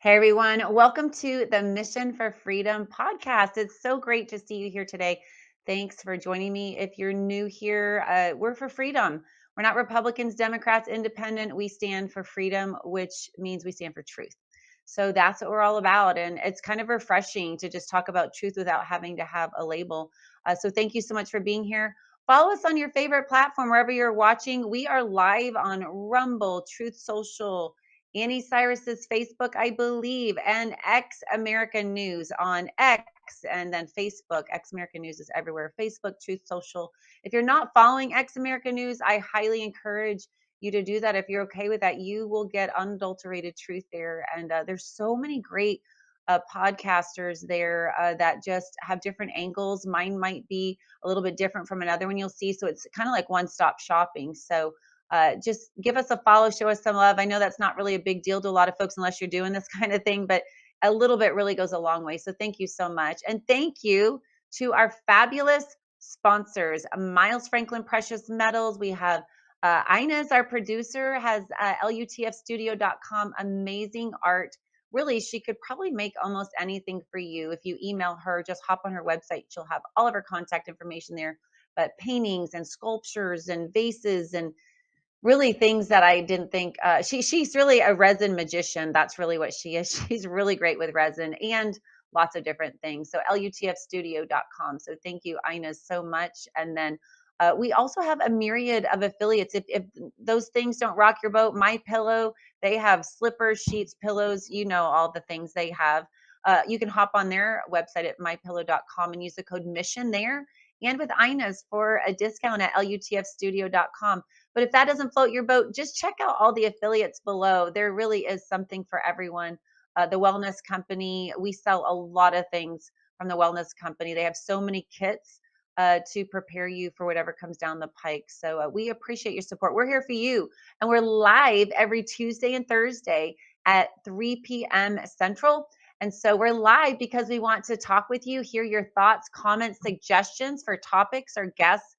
Hey everyone, welcome to the Mission for Freedom podcast. It's so great to see you here today. Thanks for joining me. If you're new here, we're for freedom. We're not Republicans, Democrats, independent. We stand for freedom, which means we stand for truth. So that's what we're all about. And it's kind of refreshing to just talk about truth without having to have a label. So thank you so much for being here. Follow us on your favorite platform, wherever you're watching. We are live on Rumble, Truth Social, Annie Cyrus's Facebook, I believe, and X American News on X, and then Facebook. X American News is everywhere. Facebook, Truth Social. If you're not following X American News, I highly encourage you to do that. If you're okay with that, you will get unadulterated truth there. And there's so many great podcasters there that just have different angles. Mine might be a little bit different from another one you'll see. So it's kind of like one-stop shopping. So just give us a follow, show us some love. I know that's not really a big deal to a lot of folks unless you're doing this kind of thing, but a little bit really goes a long way. So thank you so much. And thank you to our fabulous sponsors, Miles Franklin Precious Metals. We have Inez, our producer, has lutfstudio.com, amazing art. Really, she could probably make almost anything for you. If you email her, just hop on her website. She'll have all of her contact information there. But paintings and sculptures and vases and really things that I didn't think she's really a resin magician. That's really what she is. She's really great with resin and lots of different things. So lutfstudio.com. So thank you, Ina, so much. And then we also have a myriad of affiliates. If those things don't rock your boat, My Pillow, they have slippers, sheets, pillows, all the things they have. You can hop on their website at mypillow.com and use the code MISSION there and with Ina's for a discount at lutfstudio.com. But if that doesn't float your boat, just check out all the affiliates below. There really is something for everyone. The Wellness Company, we sell a lot of things from the Wellness Company. They have so many kits to prepare you for whatever comes down the pike. So we appreciate your support. We're here for you. And we're live every Tuesday and Thursday at 3 p.m. Central. And so we're live because we want to talk with you, hear your thoughts, comments, suggestions for topics or guests.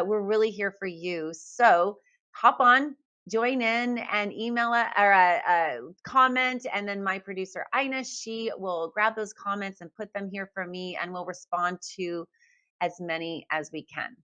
We're really here for you. So hop on, join in, and email a comment. And then my producer, Ina, she will grab those comments and put them here for me, and we'll respond to as many as we can.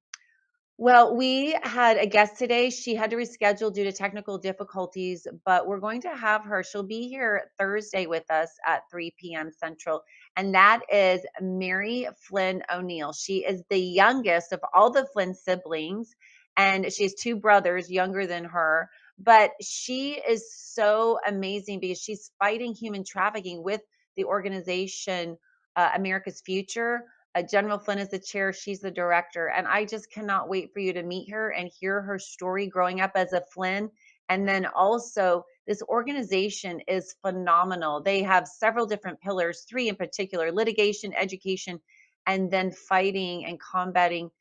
Well, we had a guest today. She had to reschedule due to technical difficulties, but we're going to have her. She'll be here Thursday with us at 3 p.m. Central, and that is Mary Flynn O'Neill. She is the youngest of all the Flynn siblings, and she has two brothers younger than her. But she is so amazing because she's fighting human trafficking with the organization America's Future. General Flynn is the chair, she's the director. And I just cannot wait for you to meet her and hear her story growing up as a Flynn. And then also, this organization is phenomenal. They have several different pillars, three in particular: litigation, education, and then fighting and combating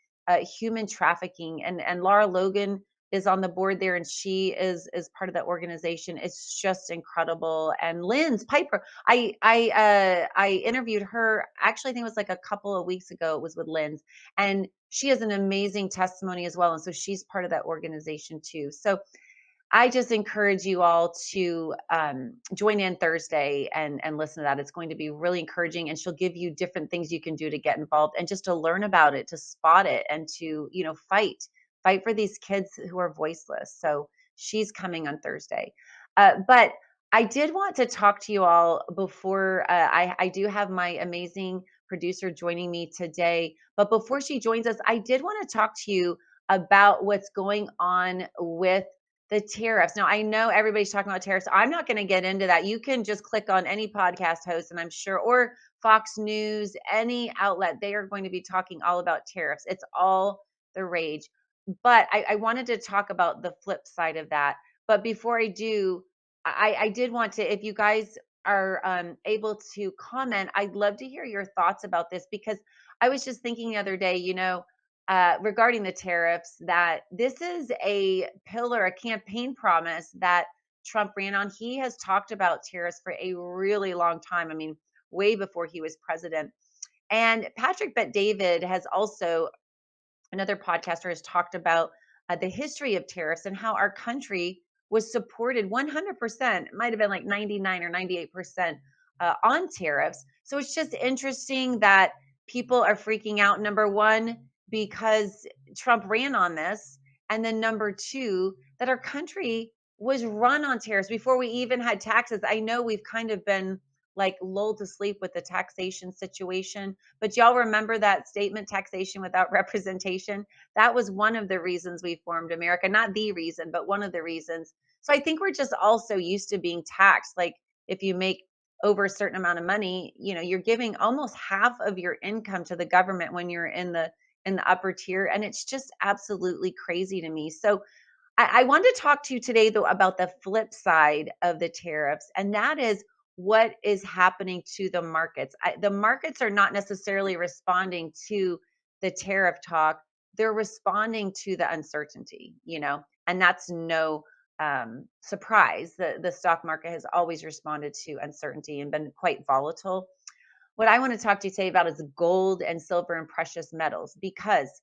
human trafficking. And Laura Logan is on the board there, and she is part of that organization. It's just incredible. And Lynn's Piper, I interviewed her. Actually, I think it was like a couple of weeks ago. It was with Lynn's, and she has an amazing testimony as well. And so she's part of that organization too. So I just encourage you all to join in Thursday and listen to that. It's going to be really encouraging, and she'll give you different things you can do to get involved and just to learn about it, to spot it, and to fight for these kids who are voiceless. So she's coming on Thursday, but I did want to talk to you all before I do have my amazing producer joining me today. But before she joins us, I did want to talk to you about what's going on with the tariffs. Now, I know everybody's talking about tariffs. I'm not going to get into that. You can just click on any podcast host, and I'm sure, or Fox News, any outlet, they are going to be talking all about tariffs. It's all the rage. But I wanted to talk about the flip side of that. But before I do, I did want to, if you guys are able to comment, I'd love to hear your thoughts about this, because I was just thinking the other day, regarding the tariffs, that this is a pillar, a campaign promise that Trump ran on. He has talked about tariffs for a really long time. I mean, way before he was president. And Patrick Bet David has also, another podcaster, has talked about the history of tariffs and how our country was supported 100%. It might have been like 99 or 98% on tariffs. So it's just interesting that people are freaking out. Number one, because Trump ran on this. And then number two, that our country was run on tariffs before we even had taxes. I know we've kind of been like lulled to sleep with the taxation situation, but y'all remember that statement, taxation without representation? That was one of the reasons we formed America. Not the reason, but one of the reasons. So I think we're just also used to being taxed. Like if you make over a certain amount of money, you're giving almost half of your income to the government when you're in the upper tier. And it's just absolutely crazy to me. So I want to talk to you today, though, about the flip side of the tariffs, and that is what is happening to the markets. The markets are not necessarily responding to the tariff talk; they're responding to the uncertainty, and that's no surprise. The stock market has always responded to uncertainty and been quite volatile. What I want to talk to you today about is gold and silver and precious metals, because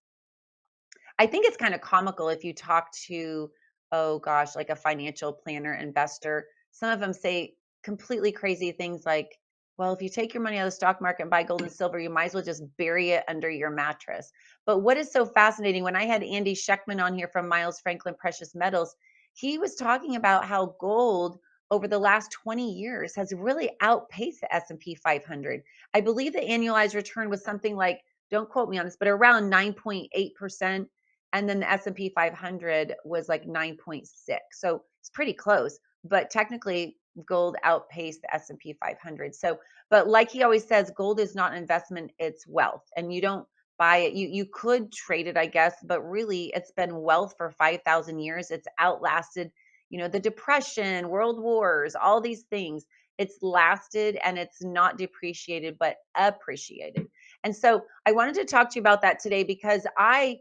I think it's kind of comical if you talk to, oh gosh, like a financial planner, investor. Some of them say completely crazy things like, well, if you take your money out of the stock market and buy gold and silver, you might as well just bury it under your mattress. But what is so fascinating, when I had Andy Scheckman on here from Miles Franklin Precious Metals, he was talking about how gold over the last 20 years has really outpaced the S&P 500. I believe the annualized return was something like, don't quote me on this, but around 9.8%, and then the S&P 500 was like 9.6. So it's pretty close, but technically gold outpaced the S&P 500. So, but like he always says, gold is not an investment, it's wealth. And you don't buy it. You could trade it, I guess, but really it's been wealth for 5,000 years. It's outlasted, the depression, world wars, all these things. It's lasted and it's not depreciated, but appreciated. And so I wanted to talk to you about that today because I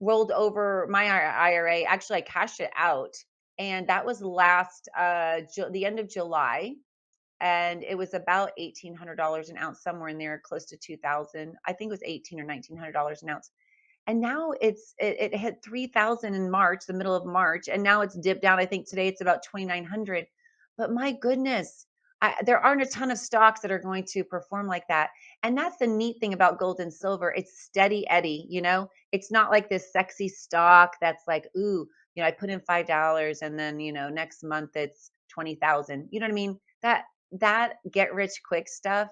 rolled over my IRA. Actually, I cashed it out, and that was the end of July, and it was about $1,800 an ounce, somewhere in there, close to 2,000. I think it was $1,800 or $1,900 an ounce. And now it hit 3,000 in March, the middle of March, and now it's dipped down. I think today it's about 2,900. But my goodness, there aren't a ton of stocks that are going to perform like that. And that's the neat thing about gold and silver. It's steady Eddie, It's not like this sexy stock that's like, ooh, I put in $5 and then, next month it's 20,000. You know what I mean? That get rich quick stuff.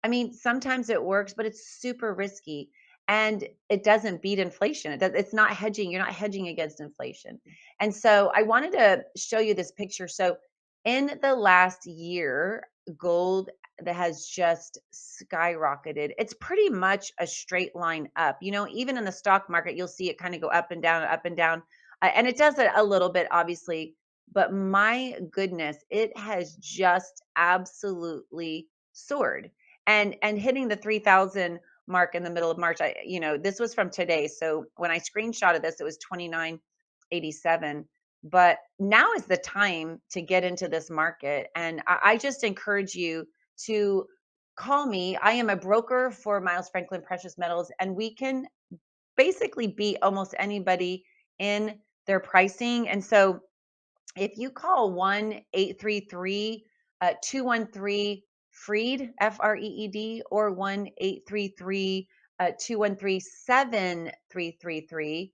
I mean, sometimes it works, but it's super risky and it doesn't beat inflation. It's not hedging. You're not hedging against inflation. And so I wanted to show you this picture. So in the last year, gold that has just skyrocketed. It's pretty much a straight line up. Even in the stock market, you'll see it kind of go up and down, up and down. And it does it a little bit, obviously. But my goodness, it has just absolutely soared. And hitting the 3,000 mark in the middle of March. This was from today. So when I screenshotted this, it was 29.87. But now is the time to get into this market. And I just encourage you to call me. I am a broker for Miles Franklin Precious Metals, and we can basically beat almost anybody in their pricing. And so if you call 1-833-213 FREED, or 1-833-213-7333,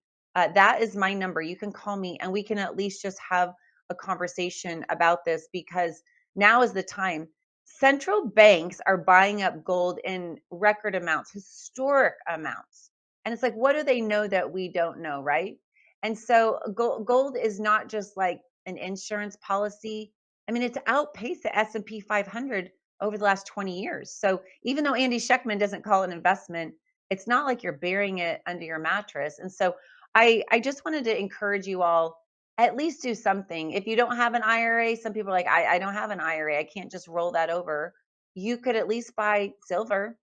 that is my number. You can call me and we can at least just have a conversation about this, because now is the time. Central banks are buying up gold in record amounts, historic amounts. And it's like, what do they know that we don't know, right? And so gold is not just like an insurance policy. I mean, it's outpaced the S&P 500 over the last 20 years. So even though Andy Scheckman doesn't call it an investment, it's not like you're burying it under your mattress. And so I just wanted to encourage you all, at least do something. If you don't have an IRA, some people are like, I don't have an IRA. I can't just roll that over. You could at least buy silver,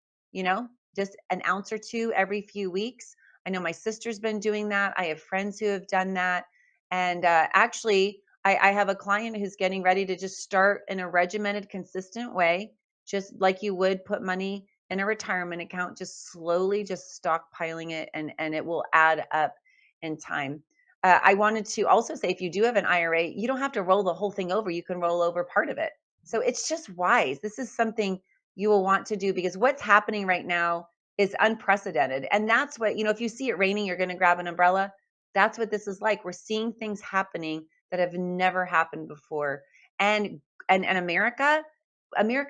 just an ounce or two every few weeks. I know my sister's been doing that. I have friends who have done that. And actually, I have a client who's getting ready to just start in a regimented, consistent way, just like you would put money in a retirement account, just slowly just stockpiling it, and it will add up in time. I wanted to also say, if you do have an IRA, you don't have to roll the whole thing over. You can roll over part of it. So it's just wise. This is something you will want to do, because what's happening right now is unprecedented. And that's what, if you see it raining, you're going to grab an umbrella. That's what this is like. We're seeing things happening that have never happened before. And America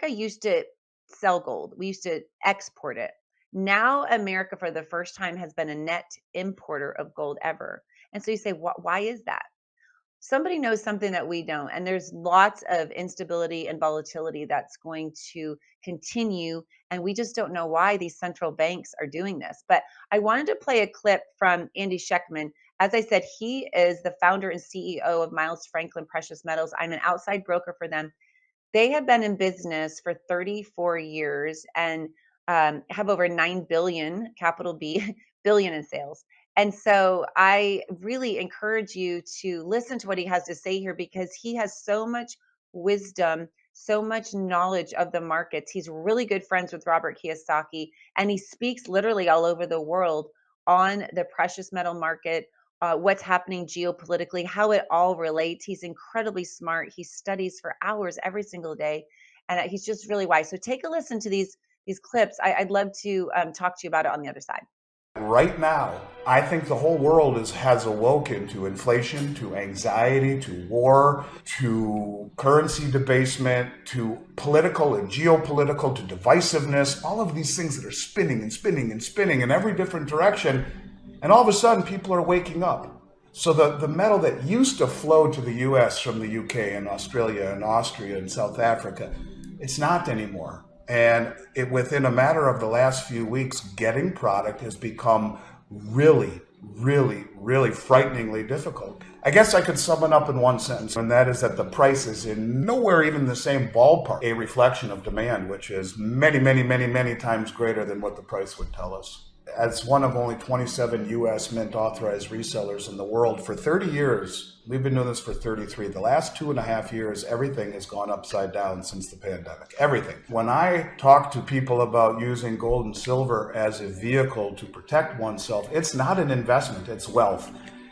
used to sell gold. We used to export it. Now America, for the first time, has been a net importer of gold ever. And so you say, why is that? Somebody knows something that we don't. And there's lots of instability and volatility that's going to continue. And we just don't know why these central banks are doing this. But I wanted to play a clip from Andy Schechtman. As I said, he is the founder and CEO of Miles Franklin Precious Metals. I'm an outside broker for them. They have been in business for 34 years and have over 9 billion, capital B, billion in sales. And so I really encourage you to listen to what he has to say here, because he has so much wisdom, so much knowledge of the markets. He's really good friends with Robert Kiyosaki, and he speaks literally all over the world on the precious metal market, what's happening geopolitically, how it all relates. He's incredibly smart. He studies for hours every single day, and he's just really wise. So take a listen to these clips. I'd love to talk to you about it on the other side. Right now, I think the whole world has awoken to inflation, to anxiety, to war, to currency debasement, to political and geopolitical, to divisiveness, all of these things that are spinning and spinning and spinning in every different direction. And all of a sudden, people are waking up. So the metal that used to flow to the US from the UK and Australia and Austria and South Africa, it's not anymore. And within a matter of the last few weeks, getting product has become really, really, really frighteningly difficult. I guess I could sum it up in one sentence, and that is that the price is in nowhere even the same ballpark, a reflection of demand, which is many, many, many, many times greater than what the price would tell us. As one of only 27 U.S. Mint authorized resellers in the world for 30 years, we've been doing this for 33. The last 2.5 years, everything has gone upside down since the pandemic. Everything. When I talk to people about using gold and silver as a vehicle to protect oneself, it's not an investment, it's wealth.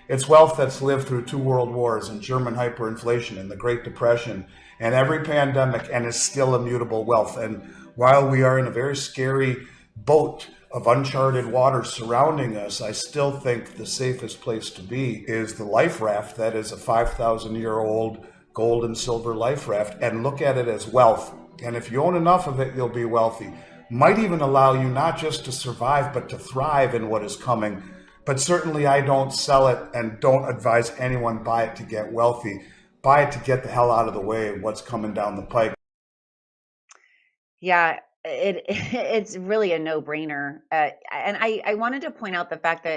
It's wealth that's lived through 2 world wars and German hyperinflation and the Great Depression and every pandemic, and is still immutable wealth. And while we are in a very scary boat of uncharted waters surrounding us, I still think the safest place to be is the life raft that is a 5,000-year-old gold and silver life raft, and look at it as wealth. And if you own enough of it, you'll be wealthy. Might even allow you not just to survive, but to thrive in what is coming. But certainly I don't sell it and don't advise anyone buy it to get wealthy. Buy it to get the hell out of the way of what's coming down the pike. Yeah, it's really a no-brainer. And I wanted to point out the fact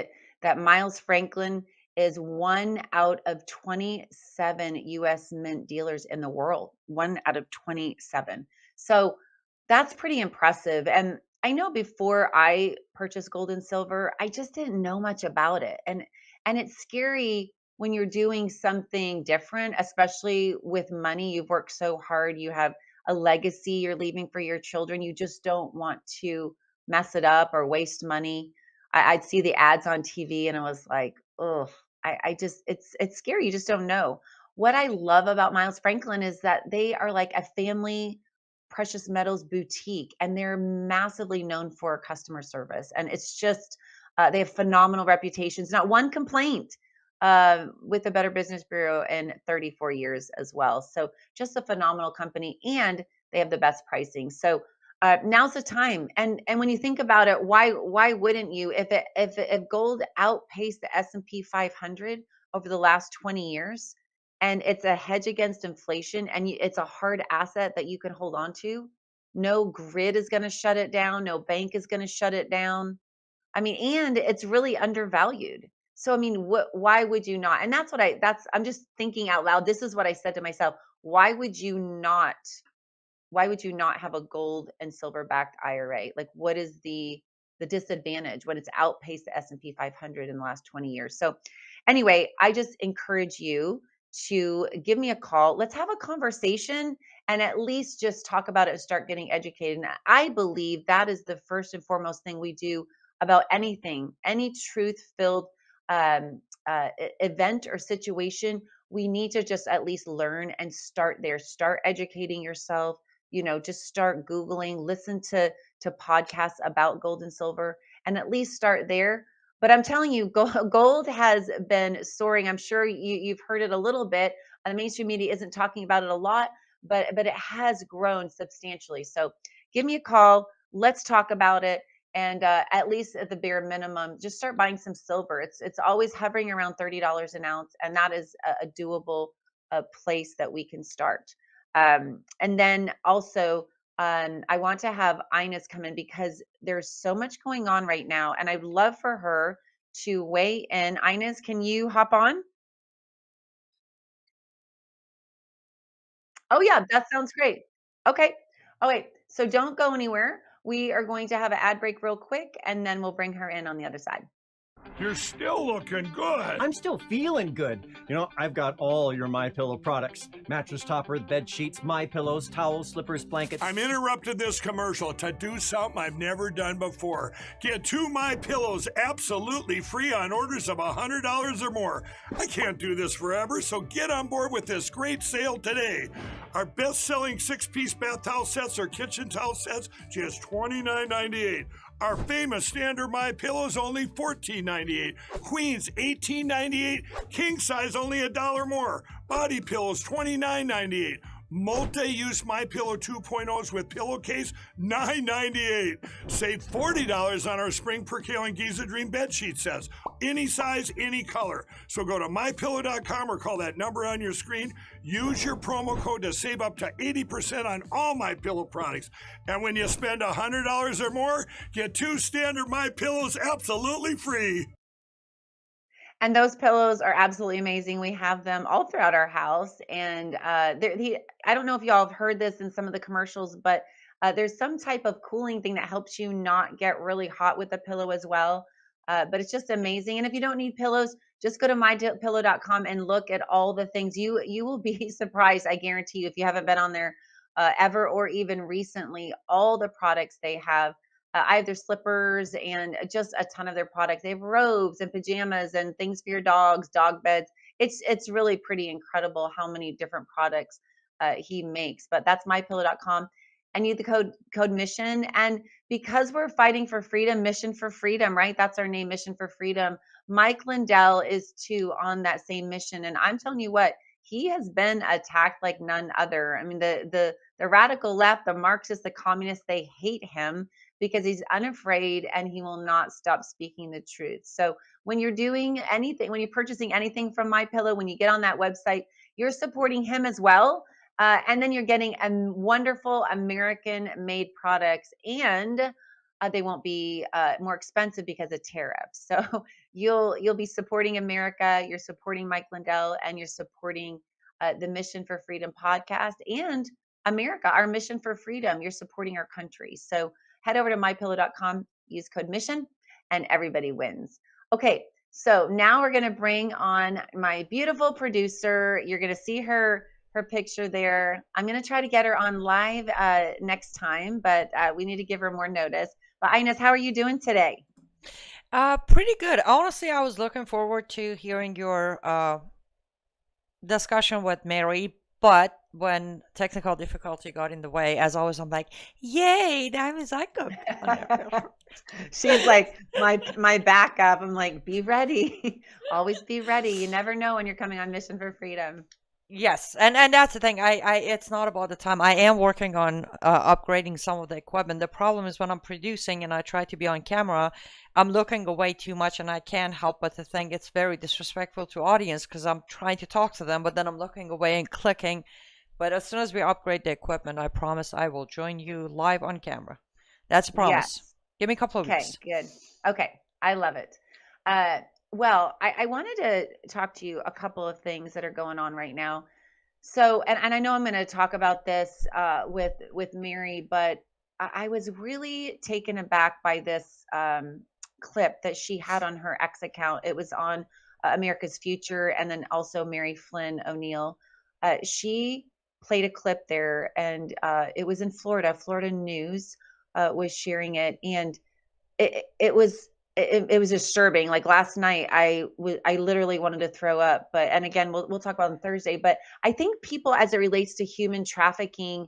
that Miles Franklin is one out of 27 U.S. Mint dealers in the world. One out of 27. So that's pretty impressive. And I know before I purchased gold and silver, I just didn't know much about it. And it's scary when you're doing something different, especially with money. You've worked so hard. You have a legacy you're leaving for your children. You just don't want to mess it up or waste money. I'd see the ads on TV and I was like, oh, I just, it's scary. You just don't know. What I love about Miles Franklin is that they are like a family precious metals boutique, and they're massively known for customer service. And it's just, they have phenomenal reputations, not one complaint with the Better Business Bureau in 34 years as well. So just a phenomenal company, and they have the best pricing. So now's the time. And when you think about it, why wouldn't you? If gold outpaced the S&P 500 over the last 20 years, and it's a hedge against inflation, and it's a hard asset that you can hold on to, no grid is going to shut it down, no bank is going to shut it down. I mean, and it's really undervalued. So, I mean, why would you not? And I'm just thinking out loud. This is what I said to myself. Why would you not? Why would you not have a gold and silver backed IRA? Like, what is the disadvantage when it's outpaced the S&P 500 in the last 20 years? So anyway, I just encourage you to give me a call. Let's have a conversation and at least just talk about it and start getting educated. And I believe that is the first and foremost thing we do about anything, any truth filled event or situation, we need to just at least learn and start there. Start educating yourself. Just start Googling, listen to podcasts about gold and silver, and at least start there. But I'm telling you, gold has been soaring. I'm sure you've heard it a little bit. The mainstream media isn't talking about it a lot, but it has grown substantially. So give me a call. Let's talk about it. And at least at the bare minimum, just start buying some silver. It's always hovering around $30 an ounce, and that is a doable place that we can start. And then also, I want to have Ines come in because there's so much going on right now, and I'd love for her to weigh in. Ines, can you hop on? Oh, yeah, that sounds great. Okay. All right. So don't go anywhere. We are going to have an ad break real quick, and then we'll bring her in on the other side. You're still looking good. I'm still feeling good. I've got all your My Pillow products: mattress topper, bed sheets, My Pillows, towels, slippers, blankets. I'm interrupting this commercial to do something I've never done before. Get 2 My Pillows absolutely free on orders of $100 or more. I can't do this forever, so get on board with this great sale today. Our best-selling 6-piece bath towel sets or kitchen towel sets, just $29.98. Our famous standard My Pillows only $14.98. Queens $18.98. King size only $1 more. Body pillows $29.98. Multi-use My Pillow 2.0s with pillowcase $9.98. Save $40 on our spring percale and Giza Dream bed sheet sets. Any size, any color. So go to mypillow.com or call that number on your screen. Use your promo code to save up to 80% on all My Pillow products. And when you spend $100 or more, get 2 standard My Pillows absolutely free. And those pillows are absolutely amazing. We have them all throughout our house. And I don't know if y'all have heard this in some of the commercials, but there's some type of cooling thing that helps you not get really hot with the pillow as well. But it's just amazing. And if you don't need pillows, just go to mypillow.com and look at all the things. You will be surprised, I guarantee you, if you haven't been on there ever or even recently, all the products they have. I have their slippers and just a ton of their products. They have robes and pajamas and things for your dogs, dog beds. It's really pretty incredible how many different products he makes. But that's mypillow.com. And use the code mission. And because we're fighting for freedom, mission for freedom, right? That's our name, mission for freedom. Mike Lindell is too on that same mission. And I'm telling you what, he has been attacked like none other. I mean, the radical left, the Marxists, the communists, they hate him because he's unafraid and he will not stop speaking the truth. So when you're doing anything, when you're purchasing anything from My Pillow, when you get on that website, you're supporting him as well. And then you're getting a wonderful American-made products, and they won't be more expensive because of tariffs. So you'll be supporting America. You're supporting Mike Lindell, and you're supporting the Mission for Freedom podcast and America, our mission for freedom. You're supporting our country. So head over to mypillow.com, use code mission, and everybody wins. Okay, so now we're going to bring on my beautiful producer. You're going to see her picture there. I'm going to try to get her on live next time, but we need to give her more notice. But Ines, how are you doing today? Pretty good. Honestly, I was looking forward to hearing your discussion with Mary, but when technical difficulty got in the way, as always, I'm like, yay, that was I good. She's like my backup. I'm like, be ready. Always be ready. You never know when you're coming on Mission for Freedom. Yes, and that's the thing. I it's not about the time. I am working on upgrading some of the equipment. The problem is when I'm producing and I try to be on camera, I'm looking away too much and I can't help but to think it's very disrespectful to audience because I'm trying to talk to them, but then I'm looking away and clicking. But as soon as we upgrade the equipment, I promise I will join you live on camera. That's a promise. Yes. Give me a couple of weeks. Okay, good. Okay, I love it. Well, I wanted to talk to you a couple of things that are going on right now. So, and I know I'm going to talk about this with Mary, but I was really taken aback by this clip that she had on her X account. It was on America's Future and then also Mary Flynn O'Neill. She played a clip there, and it was in Florida. Florida News was sharing it, and it was it was disturbing. Like last night, I literally wanted to throw up. But and again, we'll talk about it on Thursday. But I think people, as it relates to human trafficking,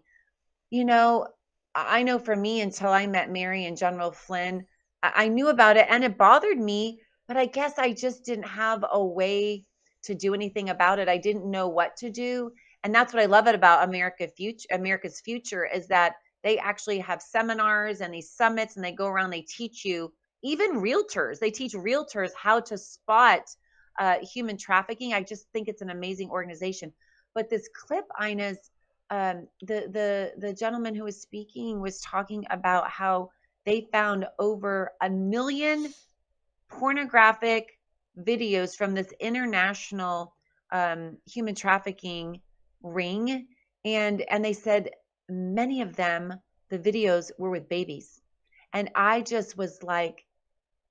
you know, I know for me, until I met Mary and General Flynn, I knew about it and it bothered me. But I guess I just didn't have a way to do anything about it. I didn't know what to do, and that's what I love it about America's Future is that they actually have seminars and these summits, and they go around. They teach you, even realtors. They teach realtors how to spot human trafficking. I just think it's an amazing organization. But this clip, Inez, the gentleman who was speaking was talking about how they found over 1 million pornographic videos from this international human trafficking ring, and they said many of them, the videos were with babies, and I just was like,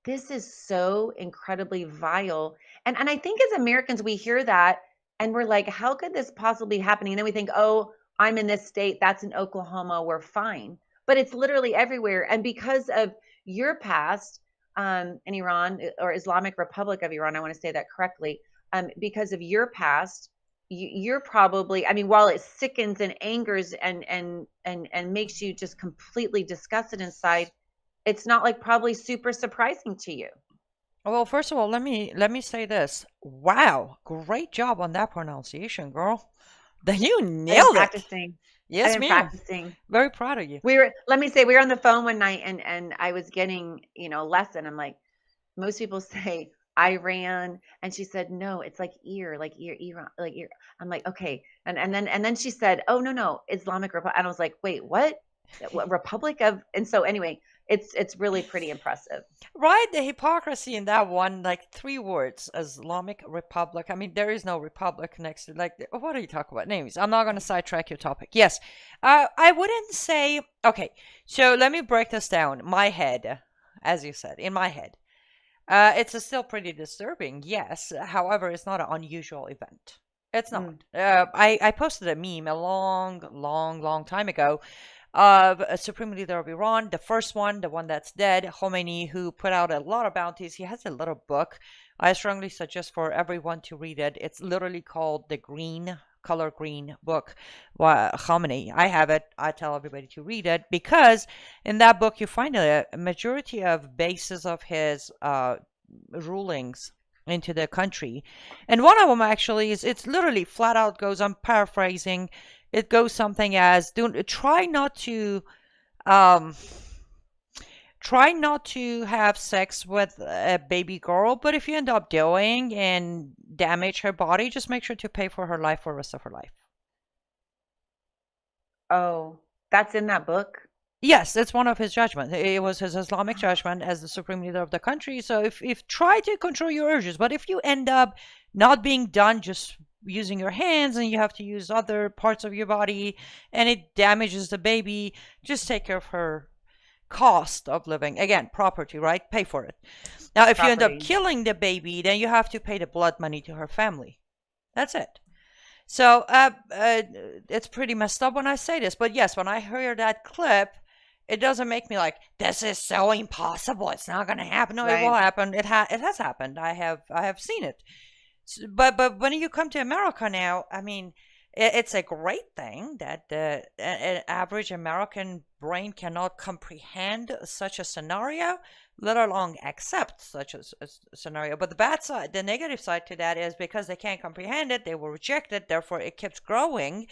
this is so incredibly vile. And I think as Americans, we hear that and we're like, how could this possibly be happening? And then we think, oh, I'm in this state, that's in Oklahoma, we're fine. But it's literally everywhere. And because of your past in Iran, or Islamic Republic of Iran, I want to say that correctly, because of your past, you're probably, I mean, while it sickens and angers and makes you just completely disgusted inside, it's not like probably super surprising to you. Well, first of all, let me say this. Wow, great job on that pronunciation, girl. Then you I've been nailed it. practicing. Yes, I've been ma'am. practicing. Very proud of you. Let me say, we were on the phone one night and I was getting, a lesson. I'm like, most people say Iran. And she said, no, it's like Iran, like ear. I'm like, okay. And then she said, oh, no, Islamic Republic. And I was like, wait, what? What Republic of? And so anyway, it's really pretty impressive. Right, the hypocrisy in that one, like 3 words, Islamic Republic. I mean, there is no republic next to, like, what are you talking about? Anyways, I'm not going to sidetrack your topic. Yes, I wouldn't say, okay, so let me break this down. My head, as you said, in my head, it's still pretty disturbing, yes. However, it's not an unusual event. It's not. I posted a meme a long time ago of a supreme leader of Iran, the first one, the one that's dead, Khomeini, who put out a lot of bounties. He has a little book. I strongly suggest for everyone to read it. It's literally called the color green book, Khomeini. I have it. I tell everybody to read it because in that book you find a majority of bases of his rulings into the country. And one of them actually is, it's literally flat out goes, I'm paraphrasing, it goes something as, try not to have sex with a baby girl, but if you end up doing and damage her body, just make sure to pay for her life for the rest of her life. Oh, that's in that book? Yes, it's one of his judgments. It was his Islamic judgment as the supreme leader of the country. So if try to control your urges, but if you end up not being done just using your hands and you have to use other parts of your body and it damages the baby, just take care of her cost of living. Again, property, right? Pay for it. Now, if you end up killing the baby, then you have to pay the blood money to her family. That's it. So it's pretty messed up when I say this. But yes, when I hear that clip, it doesn't make me like, this is so impossible, it's not going to happen. No, It will happen. It has happened. I have seen it. But when you come to America now, I mean, it's a great thing that an average American brain cannot comprehend such a scenario, let alone accept such a scenario. But the bad side, the negative side to that is because they can't comprehend it, they will reject it. Therefore, it keeps growing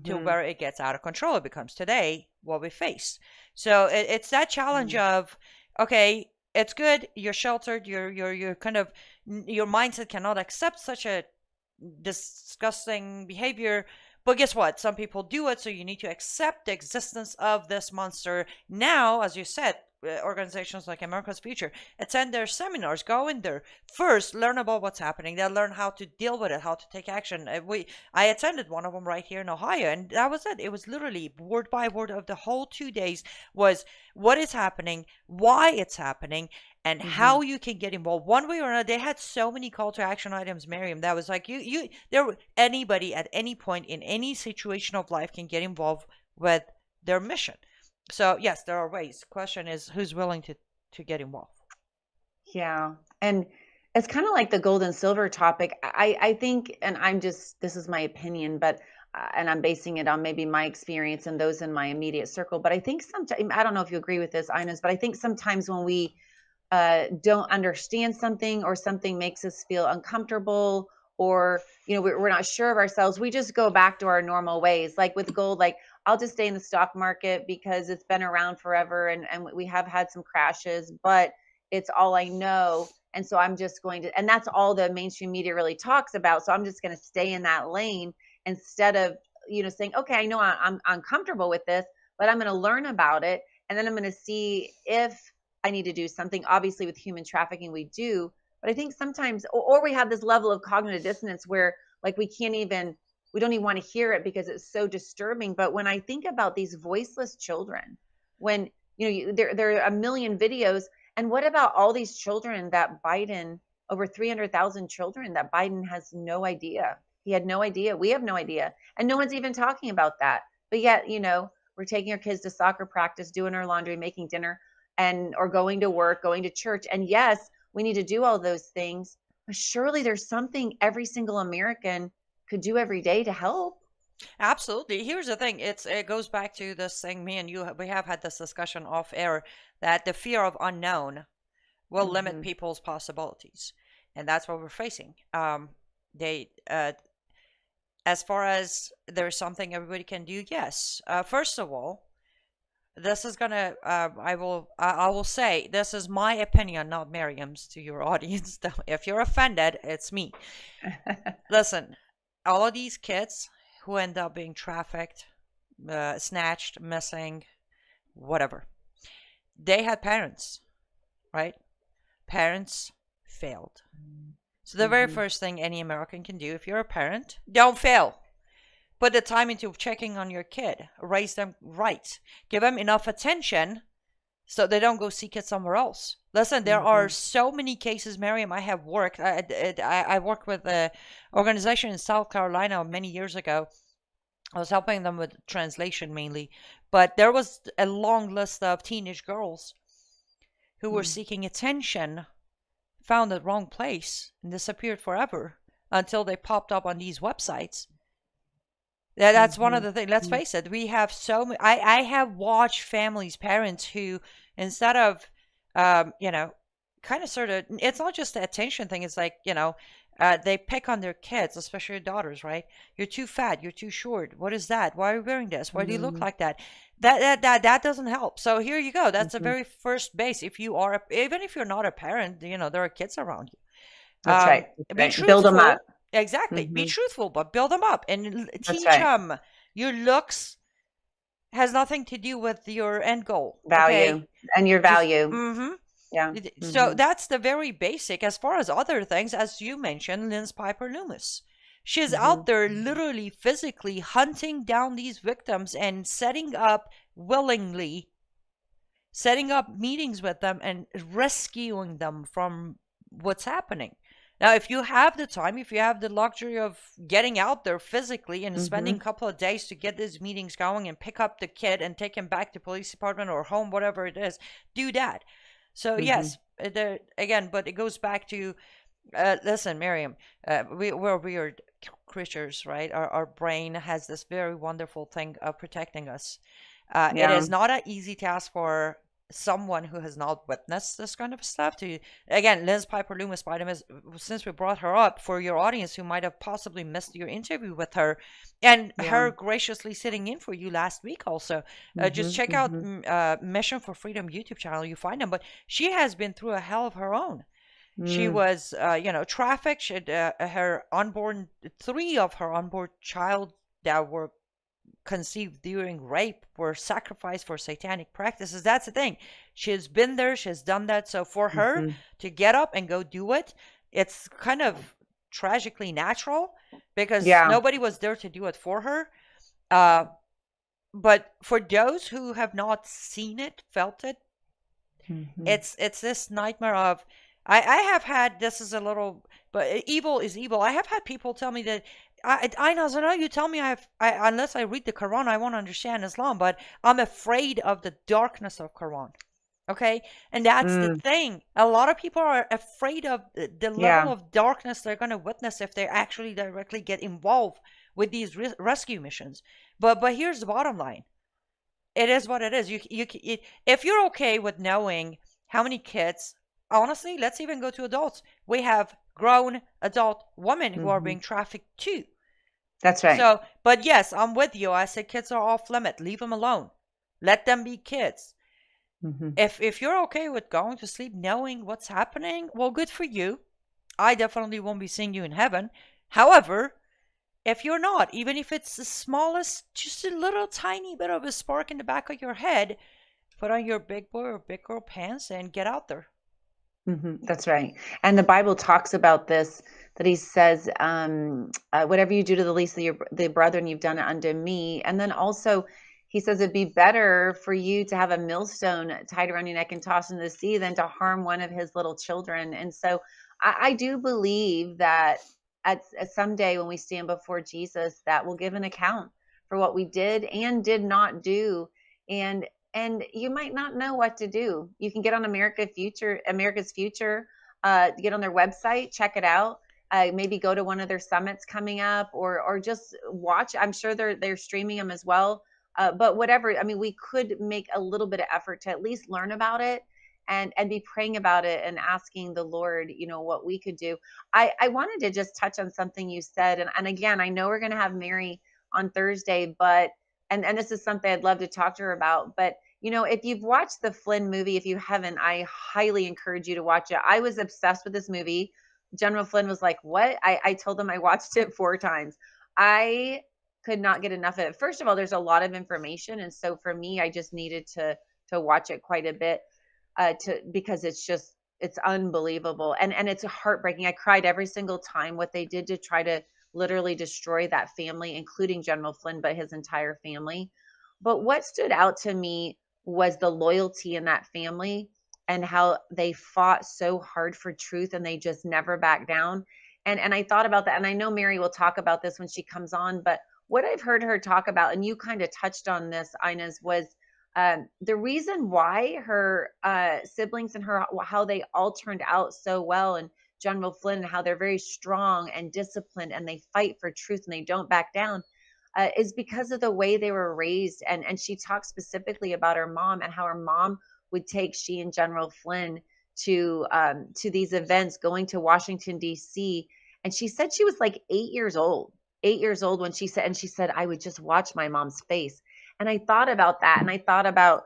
to where it gets out of control. It becomes today what we face. So it's that challenge of, okay, it's good, you're sheltered, you're kind of, your mindset cannot accept such a disgusting behavior, but guess what, some people do it, so you need to accept the existence of this monster. Now, as you said, organizations like America's Future attend their seminars, go in there first, learn about what's happening, then learn how to deal with it, how to take action. I attended one of them right here in Ohio, and that was it. It was literally word by word of the whole 2 days was what is happening, why it's happening, and how you can get involved one way or another. They had so many call to action items, Miriam, that was like anybody at any point in any situation of life can get involved with their mission. So yes, there are ways. Question is, who's willing to get involved? Yeah. And it's kind of like the gold and silver topic. I think, and this is my opinion, but, and I'm basing it on maybe my experience and those in my immediate circle. But I think sometimes, I don't know if you agree with this, Ines, but I think sometimes when we don't understand something, or something makes us feel uncomfortable, or we're not sure of ourselves, we just go back to our normal ways. Like with gold, like I'll just stay in the stock market because it's been around forever, and we have had some crashes, but it's all I know. And so I'm just going to, and that's all the mainstream media really talks about, so I'm just going to stay in that lane, instead of saying, okay, I know I'm uncomfortable with this, but I'm going to learn about it, and then I'm going to see if I need to do something. Obviously, with human trafficking, we do. But I think sometimes, or we have this level of cognitive dissonance where, like, we don't even want to hear it because it's so disturbing. But when I think about these voiceless children, when, there are a million videos, and what about all these children that Biden, over 300,000 children that Biden has no idea? He had no idea. We have no idea. And no one's even talking about that. But yet, we're taking our kids to soccer practice, doing our laundry, making dinner, or going to work, going to church. And yes, we need to do all those things, but surely there's something every single American could do every day to help. Absolutely. Here's the thing. It goes back to this thing. Me and you, we have had this discussion off air, that the fear of unknown will limit people's possibilities, and that's what we're facing. As far as there's something everybody can do, yes. First of all, this is gonna. I will say this is my opinion, not Miriam's, to your audience. If you're offended, it's me. Listen, all of these kids who end up being trafficked, snatched, missing, whatever, they had parents, right? Parents failed. So the very first thing any American can do, if you're a parent, don't fail. Put the time into checking on your kid. Raise them right. Give them enough attention so they don't go seek it somewhere else. Listen, there are so many cases, Miriam. I have worked. I worked with an organization in South Carolina many years ago. I was helping them with translation mainly. But there was a long list of teenage girls who were seeking attention, found the wrong place, and disappeared forever until they popped up on these websites. That's one of the things. Let's face it. We have so many. I have watched families, parents who, instead of, kind of sort of, it's not just the attention thing. It's like, they pick on their kids, especially your daughters, right? You're too fat. You're too short. What is that? Why are you wearing this? Why do you look like that? That doesn't help. So here you go. That's the very first base. If you are, even if you're not a parent, there are kids around you. That's right. Be truthful. Build them up. Exactly. Be truthful, but build them up and teach right. them. Your looks has nothing to do with your end goal. Value. Okay? And your value. Yeah. So that's the very basic. As far as other things, as you mentioned, Lynn Piper Loomis. She's out there literally, physically hunting down these victims and setting up meetings with them and rescuing them from what's happening. Now, if you have the time, if you have the luxury of getting out there physically and spending a couple of days to get these meetings going and pick up the kid and take him back to police department or home, whatever it is, do that. So yes, again, but it goes back to, listen, Miriam, we're weird creatures, right? Our brain has this very wonderful thing of protecting us. It is not an easy task for someone who has not witnessed this kind of stuff to, again, Liz Piper Loomis, since we brought her up, for your audience who might have possibly missed your interview with her and her graciously sitting in for you last week also, just check out Mission for Freedom YouTube channel. You find them, but she has been through a hell of her own. She was trafficked. She had three of her unborn child that were conceived during rape were sacrificed for satanic practices. That's the thing. She's been there. She's done that. So for her to get up and go do it, it's kind of tragically natural because nobody was there to do it for her. But for those who have not seen it, felt it, it's this nightmare of, I have had, this is a little, but evil is evil. I have had people tell me that, I know you tell me unless I read the Quran, I won't understand Islam, but I'm afraid of the darkness of Quran. Okay. And that's the Mm, thing. A lot of people are afraid of the level yeah. of darkness they're going to witness if they actually directly get involved with these rescue missions. But here's the bottom line. It is what it is. If you're okay with knowing how many kids, honestly, let's even go to adults. We have grown adult women who are Hmm. being trafficked too. That's right. So, but yes, I'm with you. I say kids are off limit. Leave them alone. Let them be kids. Hmm. If you're okay with going to sleep knowing what's happening, well, good for you. I definitely won't be seeing you in heaven. However, if you're not, even if it's the smallest, just a little tiny bit of a spark in the back of your head, put on your big boy or big girl pants and get out there. That's right. And the Bible talks about this, that he says, whatever you do to the least of the brethren, you've done it unto me. And then also, he says it'd be better for you to have a millstone tied around your neck and tossed into the sea than to harm one of his little children. And so I do believe that at someday when we stand before Jesus, that we'll give an account for what we did and did not do. And you might not know what to do. You can get on America's Future, get on their website, check it out. Maybe go to one of their summits coming up, or just watch. I'm sure they're streaming them as well. But whatever, I mean, we could make a little bit of effort to at least learn about it and be praying about it and asking the Lord, what we could do. I wanted to just touch on something you said, and again, I know we're going to have Mary on Thursday, but and this is something I'd love to talk to her about. But if you've watched the Flynn movie, if you haven't, I highly encourage you to watch it. I was obsessed with this movie. General Flynn was like, "What?" I told him I watched it 4 times. I could not get enough of it. First of all, there's a lot of information, and so for me, I just needed to watch it quite a bit, because it's unbelievable, and it's heartbreaking. I cried every single time what they did to try to literally destroy that family, including General Flynn, but his entire family. But what stood out to me was the loyalty in that family and how they fought so hard for truth and they just never back down. And I thought about that, and I know Mary will talk about this when she comes on, but what I've heard her talk about, and you kind of touched on this, Inez, was the reason why her siblings and her, how they all turned out so well, and General Flynn, and how they're very strong and disciplined and they fight for truth and they don't back down, is because of the way they were raised. And she talked specifically about her mom and how her mom would take she and General Flynn to these events, going to Washington D.C. And she said she was like 8 years old when she said I would just watch my mom's face. And I thought about that, and I thought about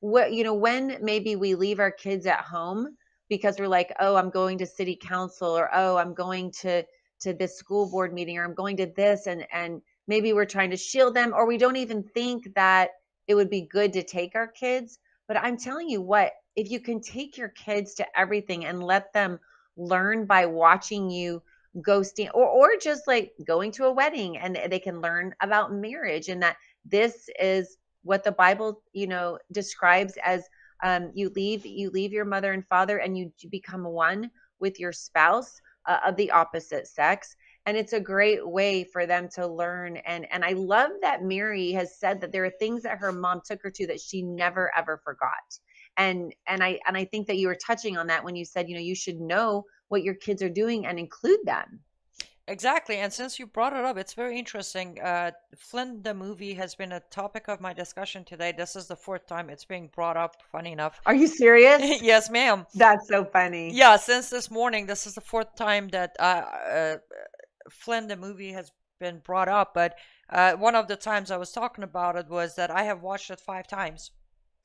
what, when maybe we leave our kids at home because we're like, oh, I'm going to city council, or oh, I'm going to this school board meeting, or I'm going to this, and maybe we're trying to shield them, or we don't even think that it would be good to take our kids. But I'm telling you what, if you can take your kids to everything and let them learn by watching you go stand, or just like going to a wedding, and they can learn about marriage, and that this is what the Bible, describes as, you leave your mother and father and you become one with your spouse, of the opposite sex. And it's a great way for them to learn. And I love that Mary has said that there are things that her mom took her to that she never ever forgot. And I think that you were touching on that when you said, you should know what your kids are doing and include them. Exactly. And since you brought it up, it's very interesting. Flynn, the movie, has been a topic of my discussion today. This is the fourth time it's being brought up, funny enough. Are you serious? Yes, ma'am. That's so funny. Yeah, since this morning, this is the fourth time that Flynn, the movie, has been brought up. But one of the times I was talking about it was that I have watched it 5 times.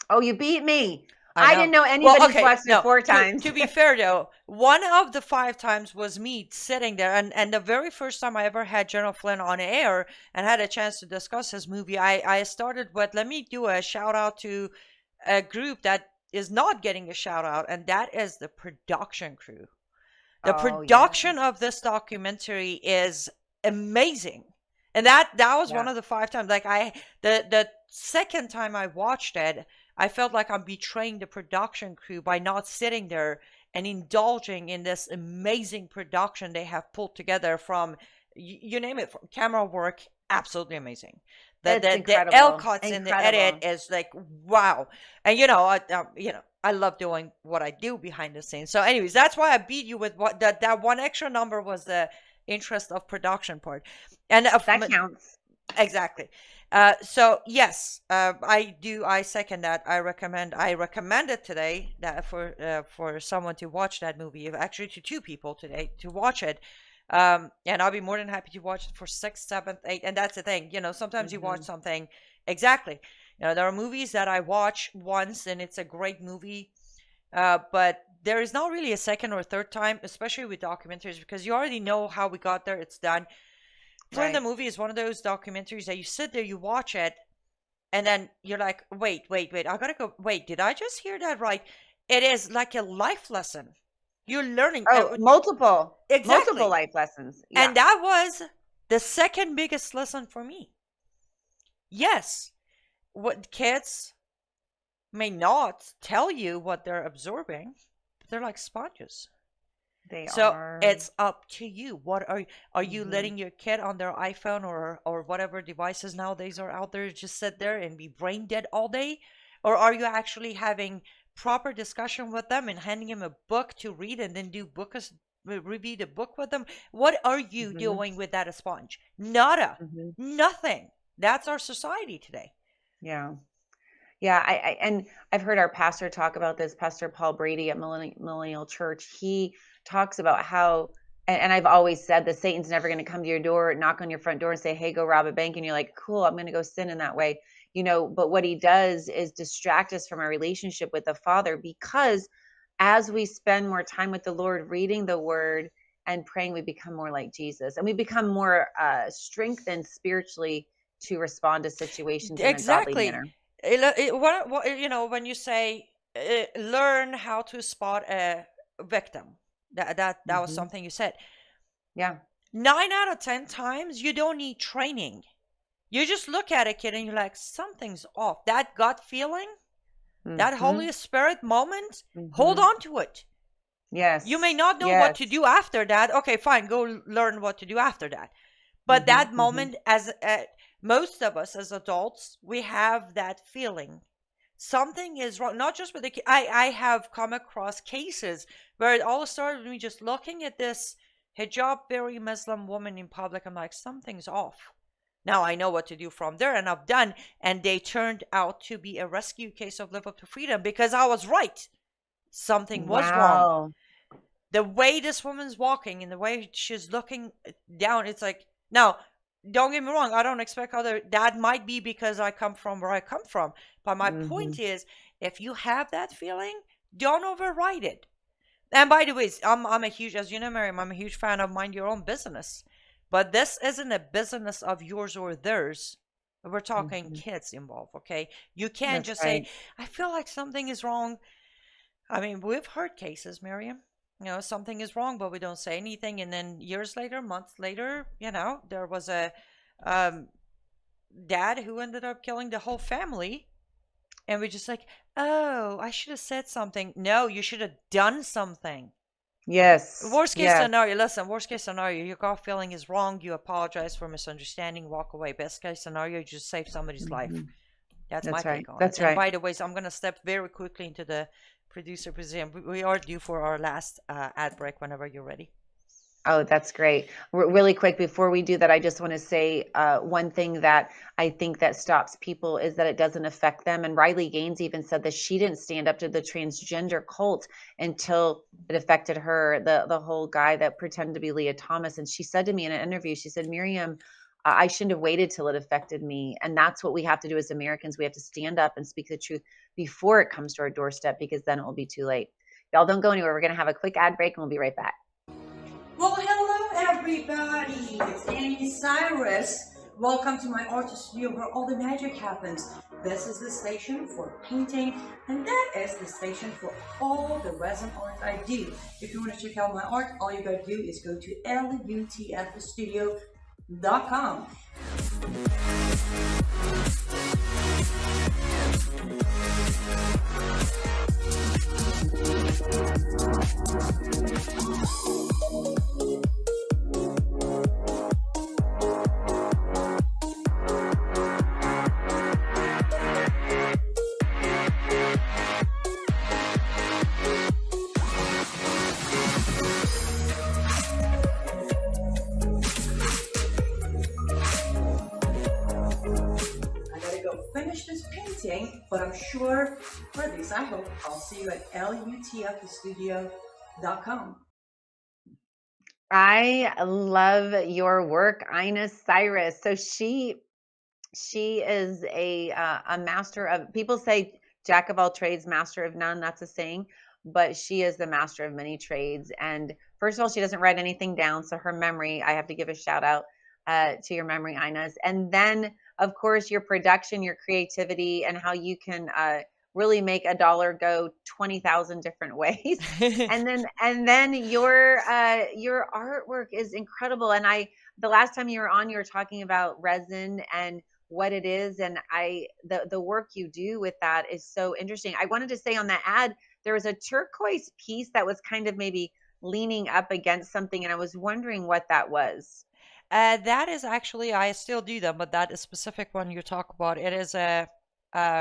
Oh, you beat me. I I know. didn't know Well, anybody's okay, watched no. it 4 times. To be fair though, one of the 5 times was me sitting there, and the very first time I ever had General Flynn on air and had a chance to discuss his movie, I started with, let me do a shout out to a group that is not getting a shout out, and that is the production crew. The Oh, production yes. of this documentary is amazing. And that was one Yeah. of the 5 times. Like the second time I watched it, I felt like I'm betraying the production crew by not sitting there and indulging in this amazing production they have pulled together from, you name it, from camera work, absolutely amazing. It's The L incredible. cuts in the edit Incredible. is like wow. And I love doing what I do behind the scenes. So anyways, that's why I beat you with what that one extra number was, the interest of production part. And That counts. exactly. So yes, I second that. I recommend it today, that for someone to watch that movie, actually to two people today to watch it. And I'll be more than happy to watch it for 6th, 7th, 8th. And that's the thing, sometimes you watch something. Exactly. There are movies that I watch once and it's a great movie, but there is not really a second or third time, especially with documentaries, because you already know how we got there. It's done. Flynn the movie is one of those documentaries that you sit there, you watch it, and then you're like, wait, I gotta go. Wait, did I just hear that right? It is like a life lesson. You're learning. Multiple Exactly. life lessons. Yeah. And that was the second biggest lesson for me. Yes, what kids may not tell you what they're absorbing, but they're like sponges. So it's up to you. What are you letting your kid on their iPhone or whatever devices nowadays are out there just sit there and be brain dead all day? Or are you actually having proper discussion with them and handing them a book to read and then review the book with them? What are you doing with that sponge? Nada. Nothing. That's our society today. Yeah. And I've heard our pastor talk about this, Pastor Paul Brady at Millennial Church. He talks about how, and I've always said that Satan's never going to come to your door, knock on your front door and say, hey, go rob a bank. And you're like, cool, I'm going to go sin in that way. But what he does is distract us from our relationship with the Father, because as we spend more time with the Lord, reading the word and praying, we become more like Jesus, and we become more strengthened spiritually to respond to situations in a godly manner. When you say learn how to spot a victim, that was something you said. Yeah. 9 out of 10 times, you don't need training. You just look at a kid and you're like, something's off. That gut feeling, that Holy Spirit moment, hold on to it. Yes. You may not know what to do after that. Okay, fine, go learn what to do after that. But that moment, as most of us as adults, we have that feeling. Something is wrong, not just with the kid. I have come across cases where it all started with me just looking at this hijab, very Muslim woman in public. I'm like, something's off. Now I know what to do from there, and I've done. And they turned out to be a rescue case of Live Up to Freedom, because I was right. Something was wrong. The way this woman's walking and the way she's looking down, it's like, now, don't get me wrong, I don't expect that might be because I come from where I come from. But my point is, if you have that feeling, don't override it. And by the way, I'm a huge, as you know, Miriam, I'm a huge fan of mind your own business. But this isn't a business of yours or theirs. We're talking kids involved, okay? You can't just say, I feel like something is wrong. I mean, we've heard cases, Miriam. Something is wrong, but we don't say anything. And then years later, months later, there was a dad who ended up killing the whole family. And we're just like, oh, I should have said something. No, you should have done something. Yes. Worst case scenario, your gut feeling is wrong. You apologize for misunderstanding, walk away. Best case scenario, you just save somebody's life. That's my take on it. That's right. And by the way, so I'm going to step very quickly into the producer position. We are due for our last ad break whenever you're ready. Oh, that's great. Really quick, before we do that, I just want to say one thing that I think that stops people is that it doesn't affect them. And Riley Gaines even said that she didn't stand up to the transgender cult until it affected her, the whole guy that pretended to be Leah Thomas. And she said to me in an interview, she said, Miriam, I shouldn't have waited till it affected me. And that's what we have to do as Americans. We have to stand up and speak the truth before it comes to our doorstep, because then it will be too late. Y'all don't go anywhere. We're going to have a quick ad break and we'll be right back. Well, hello everybody, it's Annie Cyrus. Welcome to my art studio where all the magic happens. This is the station for painting, and that is the station for all the resin art I do. If you want to check out my art, all you gotta do is go to lutfstudio.com. finish this painting, but I'm sure, or at least I hope, I'll see you at lutfthestudio.com. I love your work, Ina Cyrus. So she is a master of, people say jack of all trades, master of none. That's a saying, but she is the master of many trades. And first of all, she doesn't write anything down, so her memory, I have to give a shout out to your memory, Ina's. And then, of course, your production, your creativity, and how you can really make a dollar go 20,000 different ways. And then your artwork is incredible. And the last time you were on, you were talking about resin and what it is, and the work you do with that is so interesting. I wanted to say on that ad, there was a turquoise piece that was kind of maybe leaning up against something, and I was wondering what that was. That is actually, I still do them, but that is specific one you talk about. It is a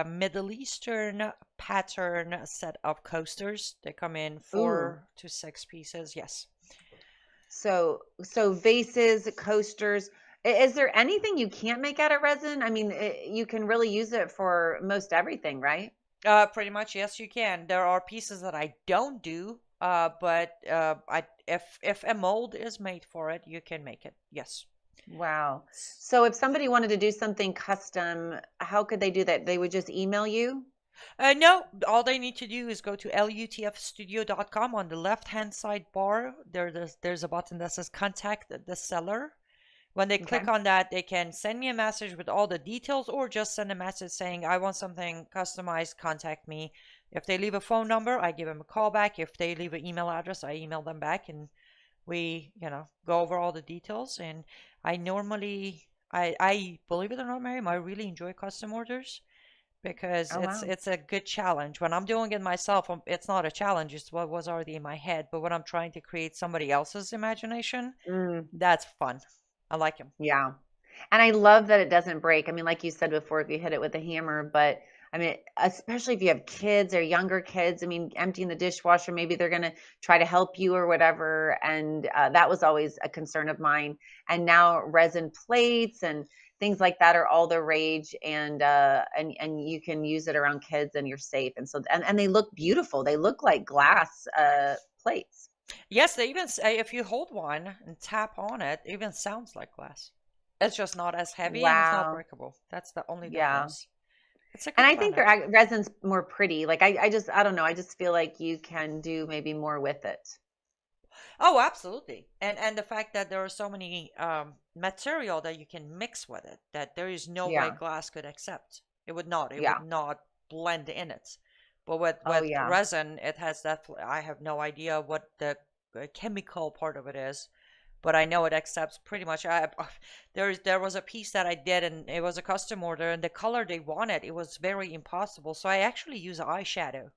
Middle Eastern pattern set of coasters. They come in Ooh. 4 to 6 pieces. Yes. So vases, coasters. Is there anything you can't make out of resin? I mean, you can really use it for most everything, right? Pretty much, yes, you can. There are pieces that I don't do, but if a mold is made for it, you can make it. Yes. Wow. So if somebody wanted to do something custom, how could they do that? They would just email you? No, all they need to do is go to lutfstudio.com. On the left-hand side bar. There's a button that says contact the seller. When they click Okay. on that, they can send me a message with all the details, or just send a message saying, I want something customized, contact me. If they leave a phone number, I give them a call back. If they leave an email address, I email them back, and we, go over all the details. And I normally, I believe it or not, Miriam, I really enjoy custom orders because Oh, it's wow. it's a good challenge. When I'm doing it myself, it's not a challenge. It's what was already in my head. But when I'm trying to create somebody else's imagination, Mm, that's fun. I like them. yeah. And I love that it doesn't break. I mean, like you said before, if you hit it with a hammer, but I mean, especially if you have kids or younger kids, I mean, emptying the dishwasher, maybe they're going to try to help you or whatever. And that was always a concern of mine. And now resin plates and things like that are all the rage. And you can use it around kids and you're safe. And so, and they look beautiful. They look like glass plates. Yes, they even say if you hold one and tap on it, it even sounds like glass. It's just not as heavy and it's not Wow. breakable. That's the only Yeah. difference. It's a And good I think their planet. resin's more pretty. Like I don't know. I just feel like you can do maybe more with it. Oh, absolutely. And the fact that there are so many material that you can mix with it, that there is no way Yeah. glass could accept. It would not. It Yeah. would not blend in it. But with Oh with yeah. resin, it has that. I have no idea what the chemical part of it is, but I know it accepts pretty much. There was a piece that I did, and it was a custom order, and the color they wanted, it was very impossible. So I actually use eyeshadow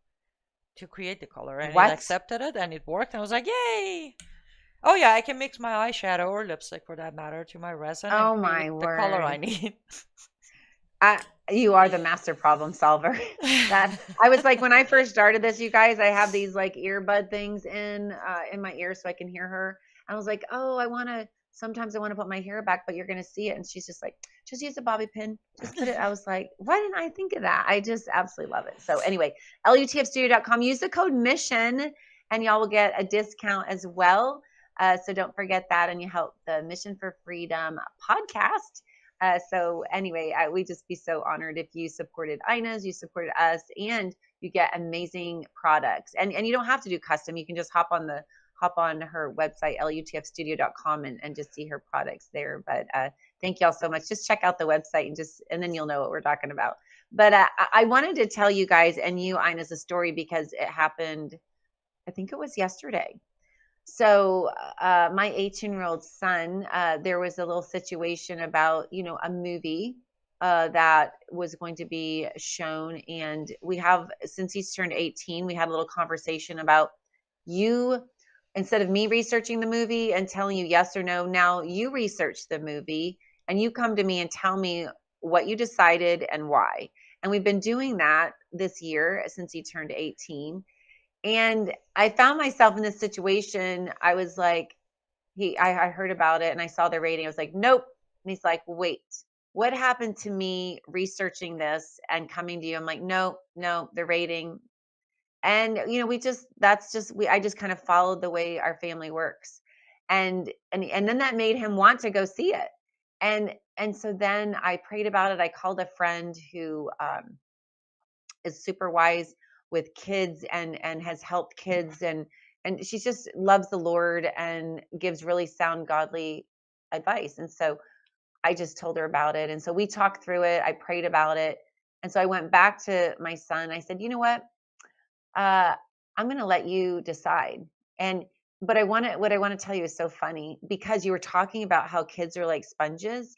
to create the color, and it What? accepted it, and it worked. And I was like, yay! Oh yeah, I can mix my eyeshadow or lipstick for that matter to my resin and Oh create my the color I word. need. I You are the master problem solver. That I was like when I first started this, you guys, I have these like earbud things in my ear so I can hear her. And I was like, "Oh, sometimes I want to put my hair back, but you're going to see it." And she's just like, "Just use a bobby pin. Just put it." I was like, "Why didn't I think of that?" I just absolutely love it. So anyway, lutfstudio.com, use the code mission and y'all will get a discount as well. So don't forget that, and you help the Mission for Freedom podcast. So anyway, we just be so honored if you supported Ina's, you supported us, and you get amazing products. And you don't have to do custom. You can just hop on her website, lutfstudio.com, and just see her products there. But thank y'all so much. Just check out the website and then you'll know what we're talking about. But I wanted to tell you guys and you, Ina's, a story because it happened, I think it was yesterday. So my 18-year-old son, there was a little situation about, a movie that was going to be shown. And since he's turned 18, we had a little conversation about you, instead of me researching the movie and telling you yes or no, now you research the movie and you come to me and tell me what you decided and why. And we've been doing that this year since he turned 18. And I found myself in this situation. I was like, I heard about it and I saw the rating. I was like, nope. And he's like, wait, what happened to me researching this and coming to you? I'm like, no, the rating. And I just kind of followed the way our family works. And then that made him want to go see it. And so then I prayed about it. I called a friend who is super wise with kids and has helped kids, and she just loves the Lord and gives really sound godly advice. And so I just told her about it. And so we talked through it. I prayed about it. And so I went back to my son. I said, you know what? uh, I'm going to let you decide. And but what I want to tell you is so funny because you were talking about how kids are like sponges.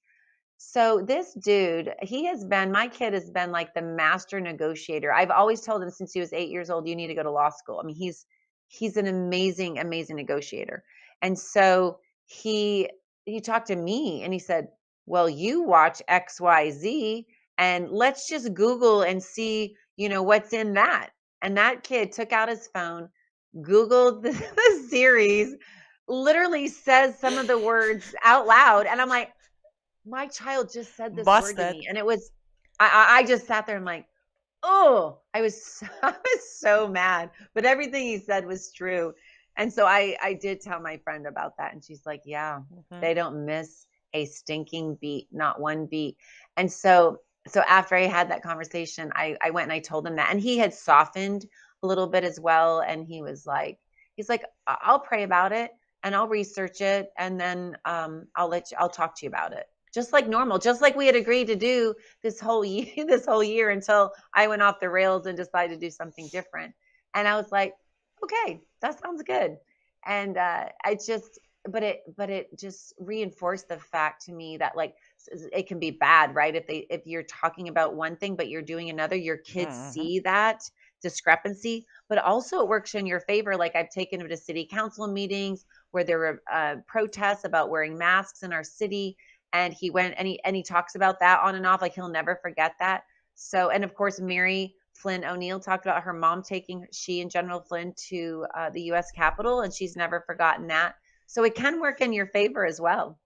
So this dude, my kid has been like the master negotiator. I've always told him since he was 8 years old, you need to go to law school. I mean, he's an amazing, amazing negotiator. And so he talked to me and he said, well, you watch XYZ and let's just Google and see, what's in that. And that kid took out his phone, Googled the series, literally says some of the words out loud. And I'm like, my child just said this word to Busted. me, and it was, I just sat there and like, oh, I was so mad, but everything he said was true. And so I did tell my friend about that, and she's like, yeah, they don't miss a stinking beat, not one beat. And so after I had that conversation, I went and I told him that, and he had softened a little bit as well. And he's like, I'll pray about it and I'll research it, and then I'll talk to you about it. Just like normal, just like we had agreed to do this whole year until I went off the rails and decided to do something different. And I was like, okay, that sounds good. And but it just reinforced the fact to me that like it can be bad, right? If you're talking about one thing but you're doing another, your kids see that discrepancy. But also it works in your favor. Like I've taken him to city council meetings where there were protests about wearing masks in our city, and he went and he talks about that on and off, like he'll never forget that. So, and of course Mary Flynn O'Neill talked about her mom taking she and General Flynn to the U.S. Capitol, and she's never forgotten that. So it can work in your favor as well.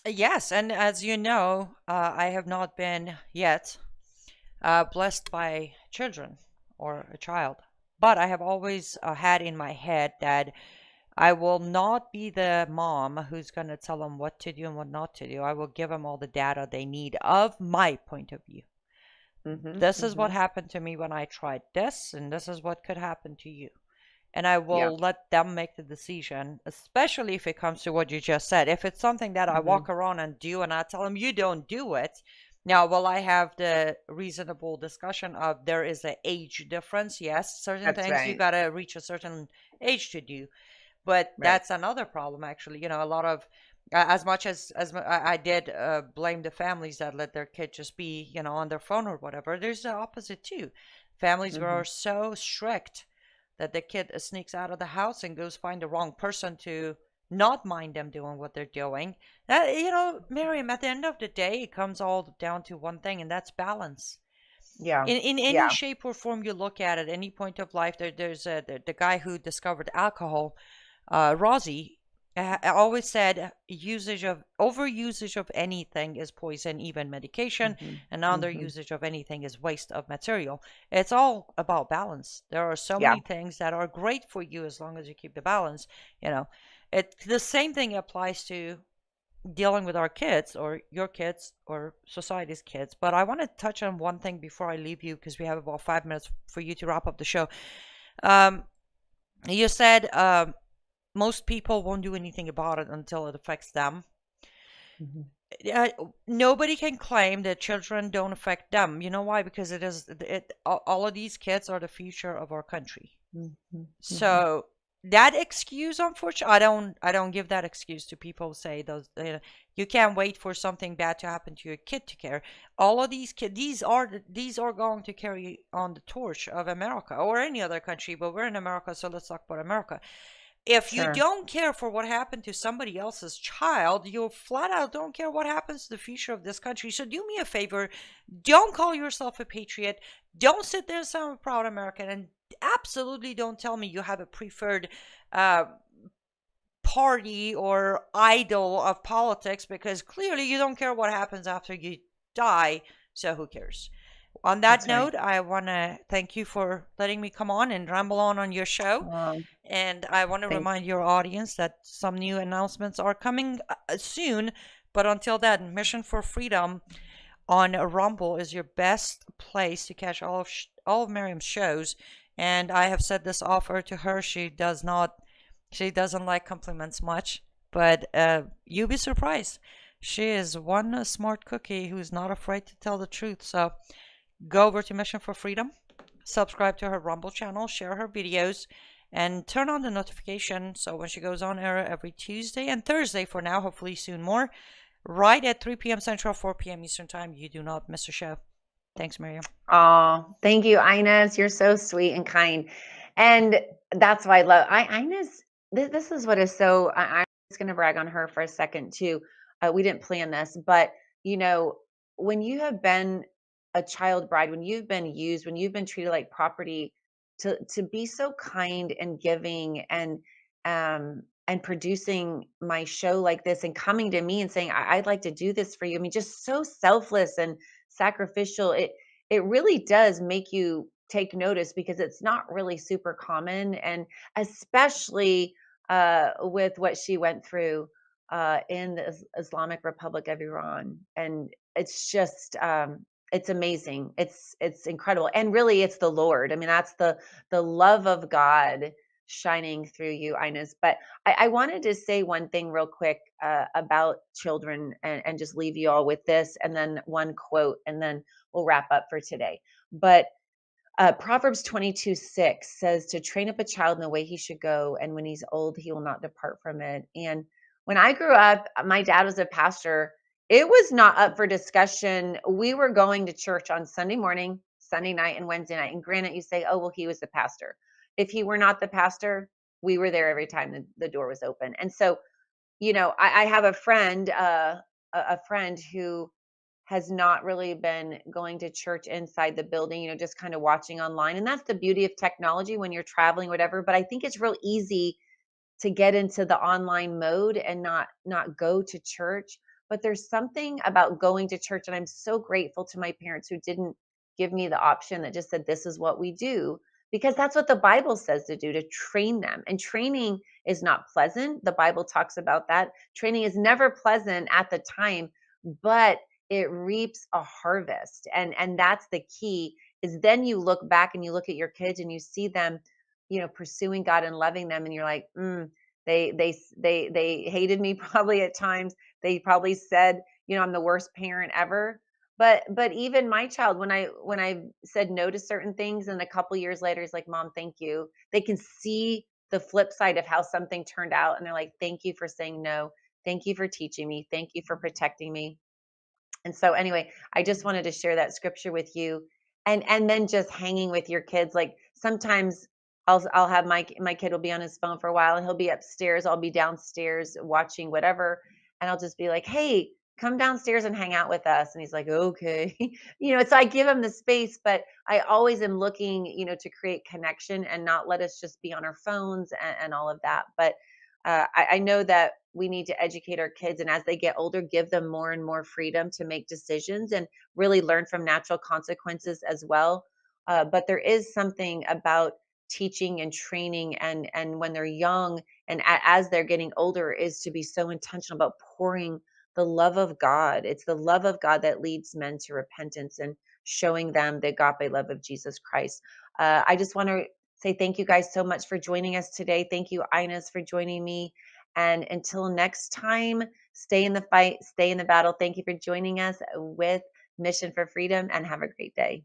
Yes, and as you know, I have not been yet blessed by children or a child, but I have always had in my head that I will not be the mom who's going to tell them what to do and what not to do. I will give them all the data they need of my point of view. This is what happened to me when I tried this, and this is what could happen to you. And I will let them make the decision, especially if it comes to what you just said. If it's something that I walk around and do and I tell them, you don't do it. Now, will I have the reasonable discussion of there is an age difference? Yes, certain That's things you right. got to reach a certain age to do. But Right. that's another problem, actually. A lot of, as much as I did blame the families that let their kid just be, on their phone or whatever, there's the opposite too. Families were so strict that the kid sneaks out of the house and goes find the wrong person to not mind them doing what they're doing. That, Miriam, at the end of the day, it comes all down to one thing, and that's balance. Yeah. In any Yeah. shape or form you look at it, any point of life, there's the guy who discovered alcohol, Rossi, always said overusage of anything is poison, even medication, and underusage of anything is waste of material. It's all about balance. There are so Yeah. many things that are great for you as long as you keep the balance. The same thing applies to dealing with our kids or your kids or society's kids. But I want to touch on one thing before I leave you, because we have about 5 minutes for you to wrap up the show. You said most people won't do anything about it until it affects them. Nobody can claim that children don't affect them. You know why? Because all of these kids are the future of our country. So that excuse, unfortunately, I don't give that excuse to people who say those. You can't wait for something bad to happen to your kid to care. All of these kids, these are going to carry on the torch of America or any other country, but we're in America, so let's talk about America. If you don't care for what happened to somebody else's child, you flat out don't care what happens to the future of this country. So do me a favor, don't call yourself a patriot. Don't sit there and say I'm a proud American, and absolutely don't tell me you have a preferred party or idol of politics, because clearly you don't care what happens after you die. So who cares? On that That's right. note, I want to thank you for letting me come on and ramble on your show. Um, And I want to thank remind your audience that some new announcements are coming soon. But until then, Mission for Freedom on Rumble is your best place to catch all of Miriam's shows. And I have said this offer to her. She doesn't like compliments much, but you'll be surprised. She is one smart cookie who's not afraid to tell the truth. So go over to Mission for Freedom, subscribe to her Rumble channel, share her videos, and turn on the notification so when she goes on air every Tuesday and Thursday for now, hopefully soon more, right at 3 p.m. Central, 4 p.m. Eastern Time, you do not miss a show. Thanks, Miriam. Oh, thank you, Ines. You're so sweet and kind. And that's why I love Ines. This is what is so, I'm just going to brag on her for a second too. We didn't plan this, but you know, when you have been a child bride, when you've been used, when you've been treated like property, to be so kind and giving and producing my show like this and coming to me and saying, I'd like to do this for you. I mean, just so selfless and sacrificial. It really does make you take notice because it's not really super common, and especially with what she went through in the Islamic Republic of Iran. And it's just it's amazing. It's incredible, and really it's the Lord. I mean, that's the love of God shining through you, Ines. But I wanted to say one thing real quick about children, and just leave you all with this, and then one quote, and then we'll wrap up for today. But Proverbs 22:6 says to train up a child in the way he should go, and when he's old, he will not depart from it. And when I grew up, my dad was a pastor. It was not up for discussion. We were going to church on Sunday morning, Sunday night, and Wednesday night. And granted, you say, oh, well, he was the pastor. If he were not the pastor, we were there every time the door was open. And so, I have a friend, a friend who has not really been going to church inside the building, just kind of watching online. And that's the beauty of technology when you're traveling, whatever. But I think it's real easy to get into the online mode and not go to church. But there's something about going to church, and I'm so grateful to my parents who didn't give me the option, that just said this is what we do, because that's what the Bible says to do, to train them. And training is not pleasant. The Bible talks about that. Training is never pleasant at the time, but it reaps a harvest. And that's the key, is then you look back and you look at your kids and you see them, pursuing God and loving them, and you're like, they hated me probably at times. They probably said, I'm the worst parent ever. But even my child, when I said no to certain things, and a couple years later, he's like, Mom, thank you. They can see the flip side of how something turned out, and they're like, thank you for saying no. Thank you for teaching me. Thank you for protecting me. And so anyway, I just wanted to share that scripture with you. And then just hanging with your kids. Like sometimes I'll have my kid will be on his phone for a while, and he'll be upstairs, I'll be downstairs watching whatever, and I'll just be like, "Hey, come downstairs and hang out with us." And he's like, "Okay." So I give him the space, but I always am looking, to create connection and not let us just be on our phones and all of that. But I know that we need to educate our kids, and as they get older, give them more and more freedom to make decisions and really learn from natural consequences as well. But there is something about teaching and training, and when they're young, and as they're getting older, is to be so intentional about pouring the love of God. It's the love of God that leads men to repentance, and showing them the agape love of Jesus Christ. I just want to say thank you guys so much for joining us today. Thank you, Ines, for joining me. And until next time, stay in the fight, stay in the battle. Thank you for joining us with Mission for Freedom, and have a great day.